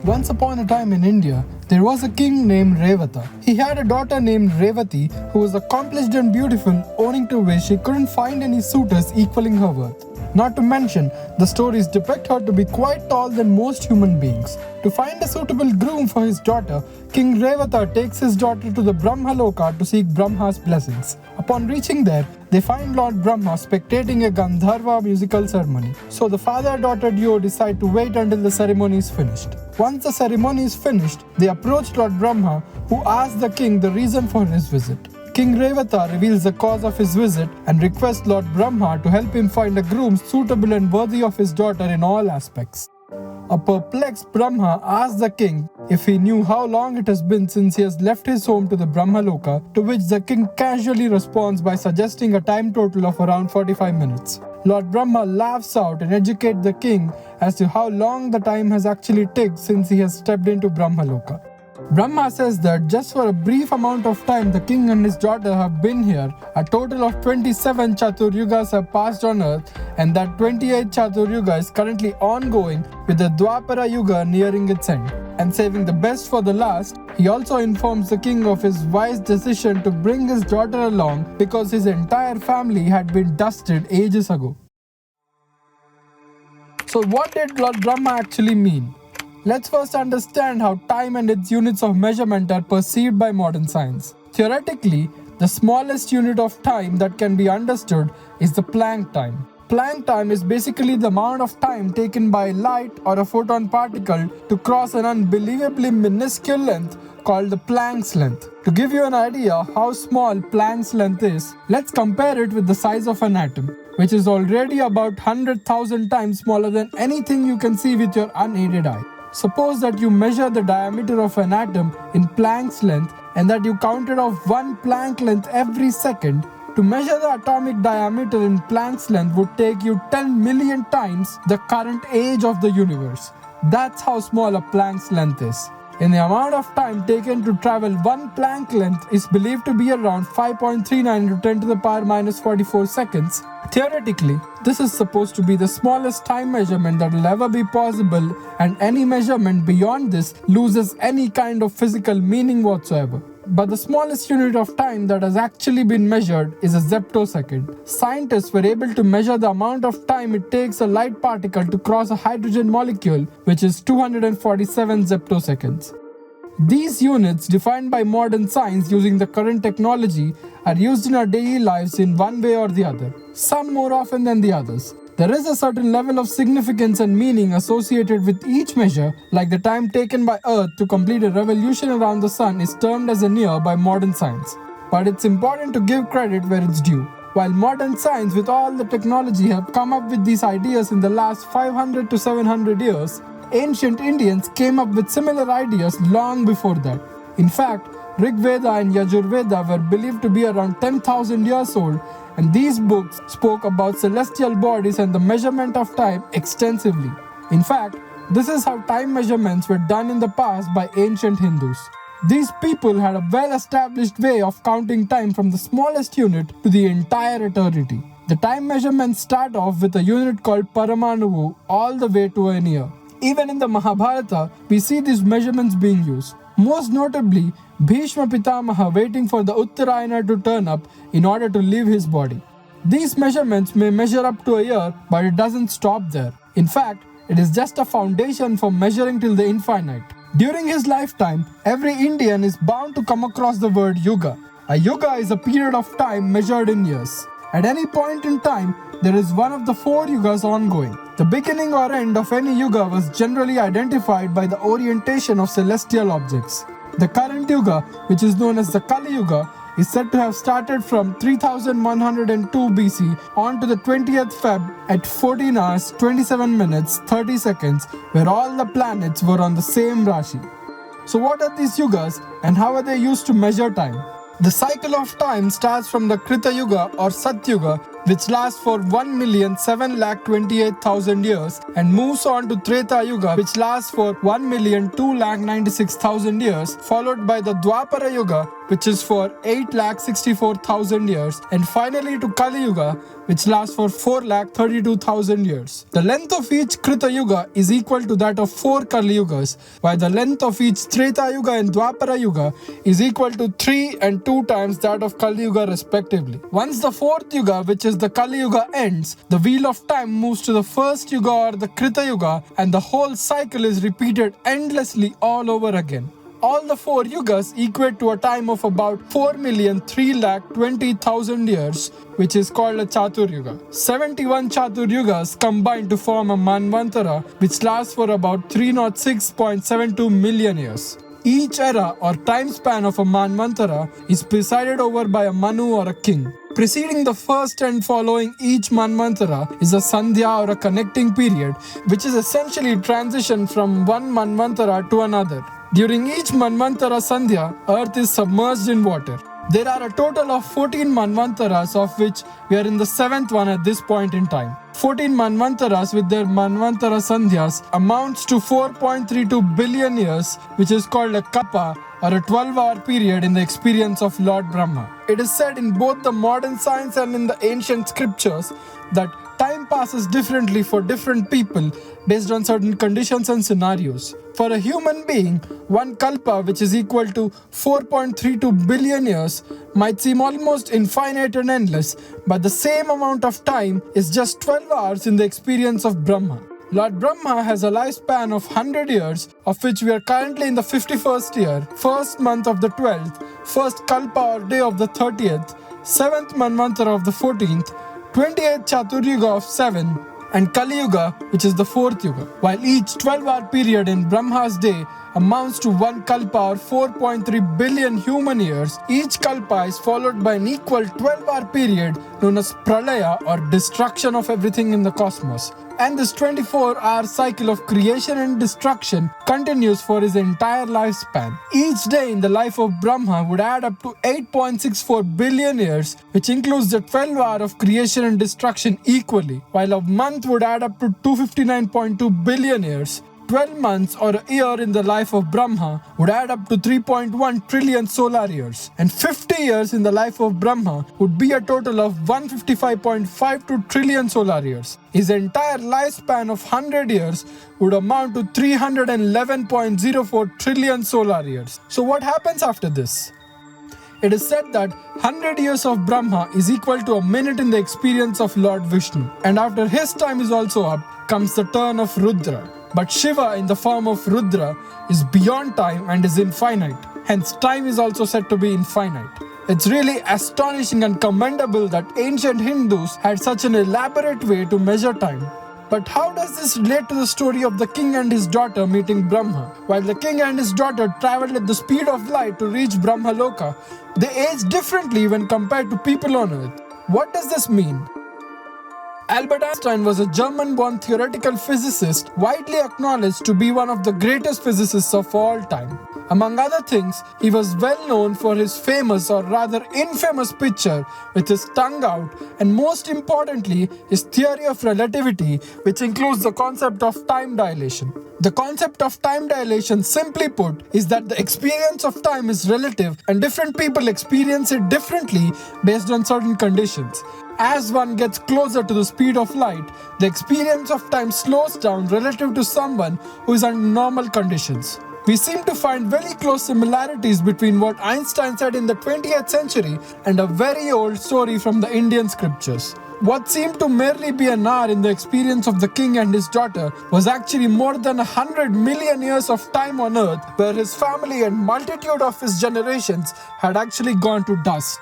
Once upon a time in India, there was a king named Revata. He had a daughter named Revati who was accomplished and beautiful, owing to which she couldn't find any suitors equaling her worth. Not to mention, the stories depict her to be quite tall than most human beings. To find a suitable groom for his daughter, King Revata takes his daughter to the Brahmaloka to seek Brahma's blessings. Upon reaching there, they find Lord Brahma spectating a Gandharva musical ceremony. So the father-daughter duo decide to wait until the ceremony is finished. Once the ceremony is finished, they approach Lord Brahma, who asks the king the reason for his visit. King Revata reveals the cause of his visit and requests Lord Brahma to help him find a groom suitable and worthy of his daughter in all aspects. A perplexed Brahma asks the king if he knew how long it has been since he has left his home to the Brahmaloka, to which the king casually responds by suggesting a time total of around 45 minutes. Lord Brahma laughs out and educates the king as to how long the time has actually taken since he has stepped into Brahmaloka. Brahma says that just for a brief amount of time the king and his daughter have been here, a total of 27 Chaturyugas have passed on earth, and that 28th Chaturyuga is currently ongoing, with the Dwapara Yuga nearing its end. And saving the best for the last, he also informs the king of his wise decision to bring his daughter along because his entire family had been dusted ages ago. So what did Lord Brahma actually mean? Let's first understand how time and its units of measurement are perceived by modern science. Theoretically, the smallest unit of time that can be understood is the Planck time. Planck time is basically the amount of time taken by light or a photon particle to cross an unbelievably minuscule length called the Planck's length. To give you an idea how small Planck's length is, let's compare it with the size of an atom, which is already about 100,000 times smaller than anything you can see with your unaided eye. Suppose that you measure the diameter of an atom in Planck's length and that you counted off 1 Planck length every second. To measure the atomic diameter in Planck's length would take you 10 million times the current age of the universe. That's how small a Planck's length is. And the amount of time taken to travel 1 Planck length is believed to be around 5.39 into 10 to the power minus 44 seconds. Theoretically, this is supposed to be the smallest time measurement that will ever be possible, and any measurement beyond this loses any kind of physical meaning whatsoever. But the smallest unit of time that has actually been measured is a zeptosecond. Scientists were able to measure the amount of time it takes a light particle to cross a hydrogen molecule, which is 247 zeptoseconds. These units, defined by modern science using the current technology, are used in our daily lives in one way or the other, some more often than the others. There is a certain level of significance and meaning associated with each measure, like the time taken by Earth to complete a revolution around the Sun is termed as a year by modern science. But it's important to give credit where it's due. While modern science with all the technology have come up with these ideas in the last 500 to 700 years, ancient Indians came up with similar ideas long before that. In fact, Rig Veda and Yajurveda were believed to be around 10,000 years old, and these books spoke about celestial bodies and the measurement of time extensively. In fact, this is how time measurements were done in the past by ancient Hindus. These people had a well-established way of counting time from the smallest unit to the entire eternity. The time measurements start off with a unit called Paramanuvu all the way to an year. Even in the Mahabharata, we see these measurements being used. Most notably, Bhishma Pitamaha waiting for the Uttarayana to turn up in order to leave his body. These measurements may measure up to a year, but it doesn't stop there. In fact, it is just a foundation for measuring till the infinite. During his lifetime, every Indian is bound to come across the word yuga. A yuga is a period of time measured in years. At any point in time, there is one of the 4 yugas ongoing. The beginning or end of any yuga was generally identified by the orientation of celestial objects. The current yuga, which is known as the Kali Yuga, is said to have started from 3102 BC on to the 20th Feb at 14 hours, 27 minutes, 30 seconds, where all the planets were on the same Rashi. So what are these yugas and how are they used to measure time? The cycle of time starts from the Krita Yuga or Sat Yuga, which lasts for 1,728,000 years, and moves on to Treta Yuga, which lasts for 1,296,000 years, followed by the Dwapara Yuga, which is for 8,64,000 years, and finally to Kali Yuga, which lasts for 4,32,000 years. The length of each Krita Yuga is equal to that of 4 Kali Yugas, while the length of each Treta Yuga and Dwapara Yuga is equal to 3 and 2 times that of Kali Yuga respectively. Once the 4th Yuga, which is the Kali Yuga, ends, the wheel of time moves to the 1st Yuga or the Krita Yuga, and the whole cycle is repeated endlessly all over again. All the 4 yugas equate to a time of about 4,320,000 years, which is called a Chatur Yuga. 71 Chatur Yugas combine to form a Manvantara, which lasts for about 306.72 million years. Each era or time span of a Manvantara is presided over by a Manu or a king. Preceding the first and following each Manvantara is a Sandhya or a connecting period, which is essentially transition from one Manvantara to another. During each Manvantara Sandhya, Earth is submerged in water. There are a total of 14 Manvantaras, of which we are in the 7th one at this point in time. 14 Manvantaras with their Manvantara Sandhyas amounts to 4.32 billion years, which is called a Kappa, or a 12-hour period in the experience of Lord Brahma. It is said in both the modern science and in the ancient scriptures that time passes differently for different people based on certain conditions and scenarios. For a human being, one kalpa, which is equal to 4.32 billion years, might seem almost infinite and endless, but the same amount of time is just 12 hours in the experience of Brahma. Lord Brahma has a lifespan of 100 years, of which we are currently in the 51st year, 1st month of the 12th, 1st kalpa or day of the 30th, 7th Manvantara of the 14th, 28th Chatur Yuga of 7, and Kali Yuga, which is the 4th Yuga. While each 12-hour period in Brahma's day amounts to one kalpa or 4.3 billion human years, each kalpa is followed by an equal 12-hour period known as pralaya or destruction of everything in the cosmos. And this 24-hour cycle of creation and destruction continues for his entire lifespan. Each day in the life of Brahma would add up to 8.64 billion years, which includes the 12-hour of creation and destruction equally, while a month would add up to 259.2 billion years. 12 months or a year in the life of Brahma would add up to 3.1 trillion solar years, and 50 years in the life of Brahma would be a total of 155.52 trillion solar years. His entire lifespan of 100 years would amount to 311.04 trillion solar years. So what happens after this? It is said that 100 years of Brahma is equal to a minute in the experience of Lord Vishnu, and after his time is also up comes the turn of Rudra. But Shiva in the form of Rudra is beyond time and is infinite. Hence, time is also said to be infinite. It's really astonishing and commendable that ancient Hindus had such an elaborate way to measure time. But how does this relate to the story of the king and his daughter meeting Brahma? While the king and his daughter traveled at the speed of light to reach Brahma Loka, they aged differently when compared to people on earth. What does this mean? Albert Einstein was a German-born theoretical physicist widely acknowledged to be one of the greatest physicists of all time. Among other things, he was well known for his famous or rather infamous picture with his tongue out, and most importantly, his theory of relativity, which includes the concept of time dilation. The concept of time dilation, simply put, is that the experience of time is relative and different people experience it differently based on certain conditions. As one gets closer to the speed of light, the experience of time slows down relative to someone who is under normal conditions. We seem to find very close similarities between what Einstein said in the 20th century and a very old story from the Indian scriptures. What seemed to merely be an hour in the experience of the king and his daughter was actually more than 100 million years of time on earth, where his family and multitude of his generations had actually gone to dust.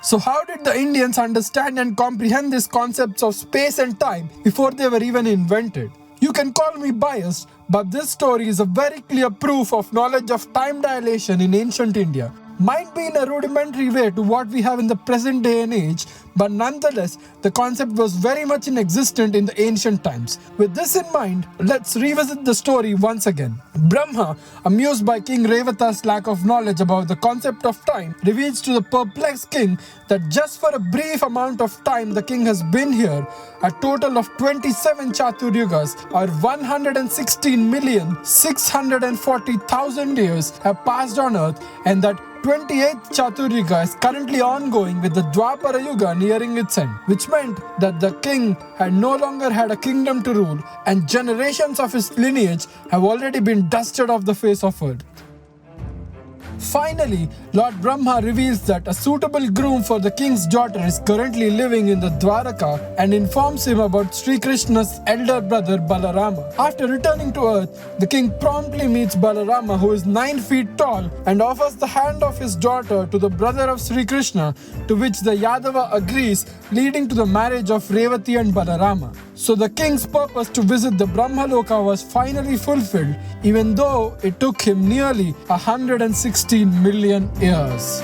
So how did the Indians understand and comprehend these concepts of space and time before they were even invented? You can call me biased, but this story is a very clear proof of knowledge of time dilation in ancient India. might be in a rudimentary way to what we have in the present day and age, but nonetheless, the concept was very much in existence in the ancient times. With this in mind, let's revisit the story once again. Brahma, amused by King Revata's lack of knowledge about the concept of time, reveals to the perplexed king that just for a brief amount of time the king has been here, a total of 27 Chaturyugas or 116,640,000 years have passed on earth, and that 28th Chaturyuga is currently ongoing with the Dwapara Yuga nearing its end, which meant that the king had no longer had a kingdom to rule and generations of his lineage have already been dusted off the face of earth. Finally, Lord Brahma reveals that a suitable groom for the king's daughter is currently living in the Dwaraka and informs him about Sri Krishna's elder brother Balarama. After returning to earth, the king promptly meets Balarama, who is 9 feet tall, and offers the hand of his daughter to the brother of Sri Krishna, to which the Yadava agrees, leading to the marriage of Revati and Balarama. So the king's purpose to visit the Brahmaloka was finally fulfilled, even though it took him nearly 116 million years.